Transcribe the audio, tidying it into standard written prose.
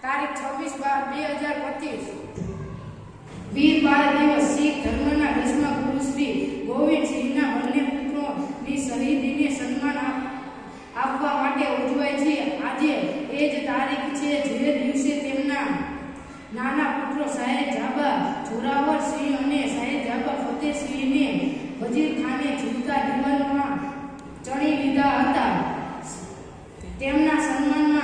તારીખ 26/12/2025 વીર બાળ દિવસ શીખ ધર્મના 10મા ગુરુ શ્રી ગોવિંદ સિંહના બંને પુત્રોની શહીદીને સન્માન આપવા માટે ઉજવાય છે. આજે એ જ તારીખ છે જે દિવસે તેમના નાના પુત્રો સાહેબ જાબા જોરાવર સિંહ અને સાહેબ જાબા ફતેહ સિંહને વજીર ખાને જીવતા દિવાલમાં ચણી લીધા હતા. તેમના સન્માનમાં